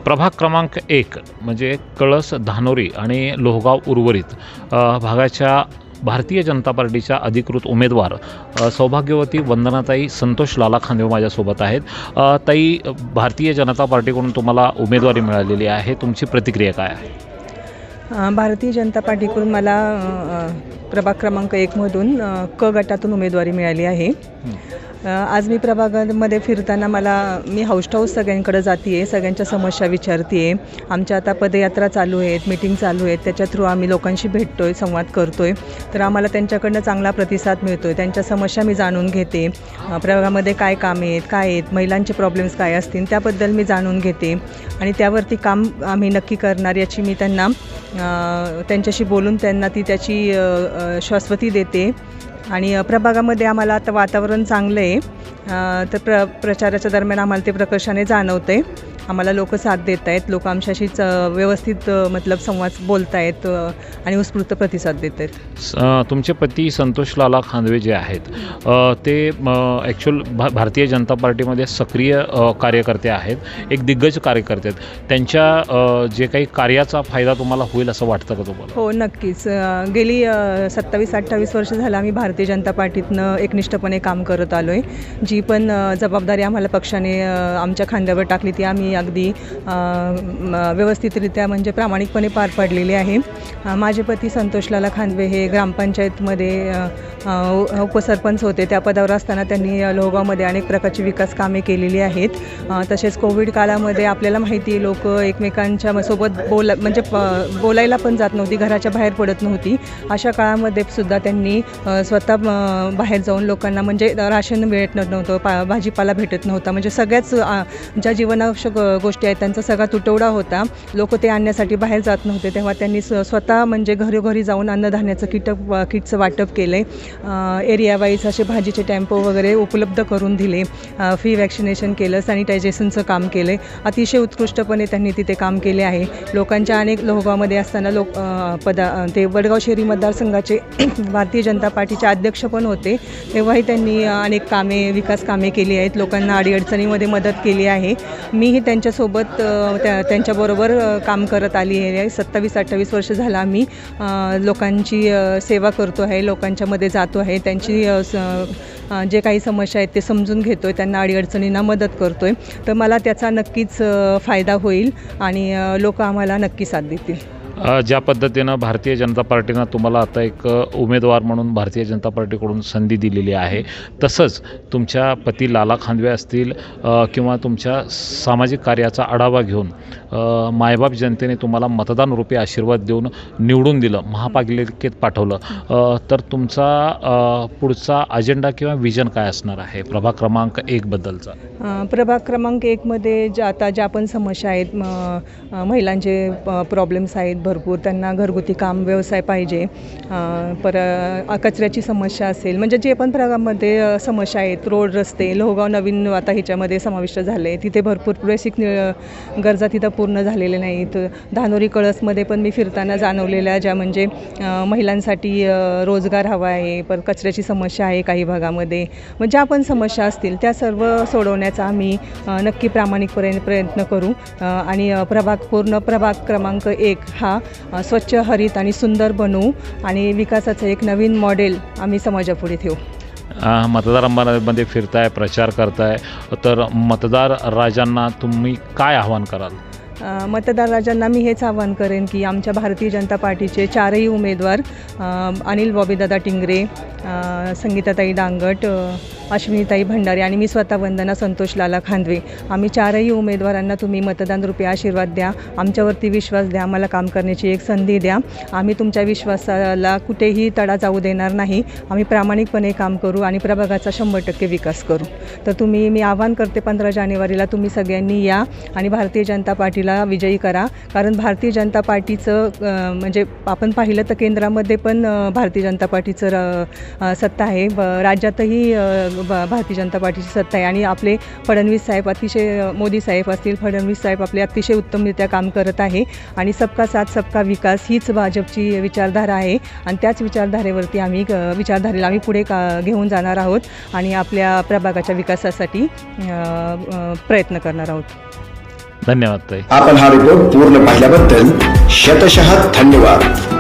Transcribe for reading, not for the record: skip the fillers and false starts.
प्रभाग क्रमांक 1 म्हणजे कळस, धानोरी आणि लोहगाव उर्वरित भागाच्या भारतीय जनता पार्टीच्या अधिकृत उमेदवार सौभाग्यवती वंदनाताई संतोष लाला खांदवे माझ्यासोबत आहेत. ताई, भारतीय जनता पार्टीकडून तुम्हाला उमेदवारी मिळालेली आहे, तुमची प्रतिक्रिया काय आहे? भारतीय जनता पार्टीकडून मला प्रभाग क्रमांक 1मधून क गटातून उमेदवारी मिळाली आहे. आज मी प्रभागामध्ये फिरताना मी हाऊस टू हाऊस सगळ्यांकडे जाते आहे, सगळ्यांच्या समस्या विचारते आहे. आमच्या आता पदयात्रा चालू आहेत, मीटिंग चालू आहेत, त्याच्या थ्रू आम्ही लोकांशी भेटतो आहे, संवाद करतो आहे. तर आम्हाला त्यांच्याकडनं चांगला प्रतिसाद मिळतो आहे. त्यांच्या समस्या मी जाणून घेते. प्रभागामध्ये काय कामे आहेत, काय आहेत, महिलांचे प्रॉब्लेम्स काय असतील त्याबद्दल मी जाणून घेते आणि त्यावरती काम आम्ही नक्की करणार याची मी त्यांच्याशी बोलून त्यांना त्याची शाश्वती देते. आणि प्रभागामध्ये आम्हाला आता वातावरण चांगलं आहे. तर प्रचाराच्या दरम्यान आम्हाला ते प्रकर्षाने जाणवतं आहे. आम्हाला लोक साथ देत आहेत, लोक आमच्याशीच व्यवस्थित संवाद बोलत आहेत आणि उत्स्फूर्त प्रतिसाद देत आहेत. तुमचे पती संतोष लाला खांदवे जे आहेत ते ॲक्च्युअल भारतीय जनता पार्टीमध्ये सक्रिय कार्यकर्ते आहेत, एक दिग्गज कार्यकर्ते आहेत. त्यांच्या जे काही कार्याचा फायदा तुम्हाला होईल असं वाटतं का तुम्हाला? हो, नक्कीच. गेली 27-28 वर्ष झालं आम्ही भारतीय जनता पार्टीतनं एकनिष्ठपणे काम करत आलो आहे. जी पण जबाबदारी आम्हाला पक्षाने आमच्या खांद्यावर टाकली ती आम्ही अगदी व्यवस्थितरित्या प्रामाणिकपणे पार पाडलेली आहे. माझे पती संतोष लाला खांदवे हे ग्रामपंचायतमध्ये उपसरपंच होते. त्या पदावर असताना त्यांनी लोहगावमध्ये अनेक प्रकारची विकास कामे केलेली आहेत. तसेच कोविड काळामध्ये आपल्याला माहिती आहे, लोक एकमेकांच्या सोबत बोलायला पण जात नव्हती, घराच्या बाहेर पडत नव्हती. अशा काळामध्ये सुद्धा त्यांनी स्वतः बाहेर जाऊन लोकांना राशन भेटत नव्हतं, भाजीपाला भेटत नव्हता, सगळ्याच ज्या जीवनावश्यक गोष्टी आहेत त्यांचा सगळा तुटवडा होता. लोक ते आणण्यासाठी बाहेर जात नव्हते. तेव्हा त्यांनी स्वतः घरोघरी जाऊन अन्नधान्याचं किटचं वाटप केलं आहे. एरिया वाईज असे भाजीचे टेम्पो वगैरे उपलब्ध करून दिले. फ्री वॅक्सिनेशन केलं, सॅनिटायझेशनचं काम केलं आहे. अतिशय उत्कृष्टपणे त्यांनी तिथे काम केले आहे. लोकांच्या अनेक लोहगावमध्ये असताना ते वडगाव शहरी मतदारसंघाचे भारतीय जनता पार्टीचे अध्यक्ष पण होते. तेव्हाही त्यांनी अनेक विकास कामे केली आहेत. लोकांना अडीअडचणीमध्ये मदत केली आहे. मीही त्यांच्यासोबत त्यांच्याबरोबर काम करत आली आहे. 27-28 वर्ष झालं आम्ही लोकांची सेवा करतो आहे, लोकांच्यामध्ये जातो आहे, त्यांची जे काही समस्या आहेत ते समजून घेतो आहे, त्यांना अडीअडचणींना मदत करतो आहे. तर मला त्याचा नक्कीच फायदा होईल आणि लोक आम्हाला नक्की साथ देतील. ज्या पद्धतीनं भारतीय जनता पार्टीनं तुम्हाला आता एक उमेदवार म्हणून भारतीय जनता पार्टीकडून संधी दिलेली आहे, तसंच तुमच्या पती लाला खांदवे असतील किंवा तुमच्या सामाजिक कार्याचा आढावा घेऊन मायबाप जनतेने तुम्हाला मतदान रूपी आशीर्वाद देऊन निवडून दिलं, महापालिकेत पाठवलं, तर तुमचा पुढचा अजेंडा किंवा विजन काय असणार आहे प्रभाग क्रमांक 1 बद्दलचा? प्रभाग क्रमांक 1मध्ये ज्या पण समस्या आहेत, महिलांचे प्रॉब्लेम्स आहेत भरपूर, त्यांना घरगुती काम व्यवसाय पाहिजे, कचऱ्याची समस्या असेल, जे पण प्रभागामध्ये समस्या आहेत, रोड रस्ते, लोहगाव नवीन आता ह्याच्यामध्ये समाविष्ट झाले, तिथे भरपूर बेसिक गरजा तिथं पूर्ण झालेल्या नाहीत. धानोरी कळसमध्ये पण मी फिरताना जाणवलेल्या ज्या महिलांसाठी रोजगार हवा आहे, पण कचऱ्याची समस्या आहे काही भागामध्ये, ज्या पण समस्या असतील त्या सर्व सोडवण्याचा आम्ही नक्की प्रामाणिकपणे प्रयत्न करू आणि पूर्ण प्रभाग क्रमांक 1 हा स्वच्छ, हरित आणि सुंदर बनवू आणि विकासाचं एक नवीन मॉडेल आम्ही समाजापुढे ठेवू. मतदारांमध्ये फिरताय, प्रचार करताय, तर मतदार राजांना तुम्ही काय आव्हान कराल? मतदार राजांना मी हेच आवाहन करेन की आमच्या भारतीय जनता पार्टीचे 4ही उमेदवार अनिल बॉबीदादा टिंगरे, संगीताताई डांगट, अश्विनीताई भंडारे आणि मी स्वतः वंदना संतोष लाला खांदवे, आम्ही 4ही उमेदवारांना तुम्ही मतदान रूपी आशीर्वाद द्या, आमच्यावरती विश्वास द्या, आम्हाला काम करण्याची एक संधी द्या. आम्ही तुमच्या विश्वासाला कुठेही तडा जाऊ देणार नाही. आम्ही प्रामाणिकपणे काम करू आणि प्रभागाचा 100% विकास करू. तर मी आवाहन करते 15 जानेवारीला तुम्ही सगळ्यांनी या आणि भारतीय जनता पार्टीला विजयी करा. कारण भारतीय जनता पार्टीचं आपण पाहिलं तर केंद्रामध्ये पण भारतीय जनता पार्टीचं सत्ता आहे, राज्यातही भारतीय जनता पार्टीची सत्ता आहे आणि आपले फडणवीस साहेब मोदी साहेब असतील, फडणवीस साहेब आपले अतिशय उत्तमरित्या काम करत आहे आणि सबका साथ सबका विकास हीच भाजपची विचारधारा आहे आणि त्याच विचारधारेला आम्ही पुढे घेऊन जाणार आहोत आणि आपल्या प्रभागाच्या विकासासाठी प्रयत्न करणार आहोत. धन्यवाद ताई. आपण हा रिपोर्ट पूर्ण पाहिल्याबद्दल शतशः धन्यवाद.